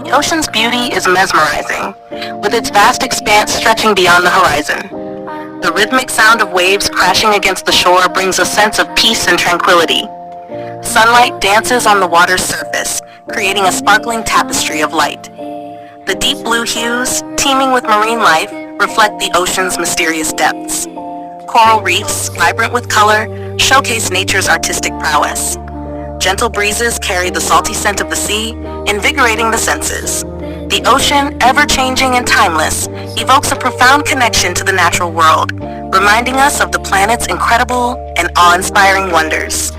The ocean's beauty is mesmerizing, with its vast expanse stretching beyond the horizon. The rhythmic sound of waves crashing against the shore brings a sense of peace and tranquility. Sunlight dances on the water's surface, creating a sparkling tapestry of light. The deep blue hues, teeming with marine life, reflect the ocean's mysterious depths. Coral reefs, vibrant with color, showcase nature's artistic prowess. Gentle breezes carry the salty scent of the sea, invigorating the senses. The ocean, ever-changing and timeless, evokes a profound connection to the natural world, reminding us of the planet's incredible and awe-inspiring wonders.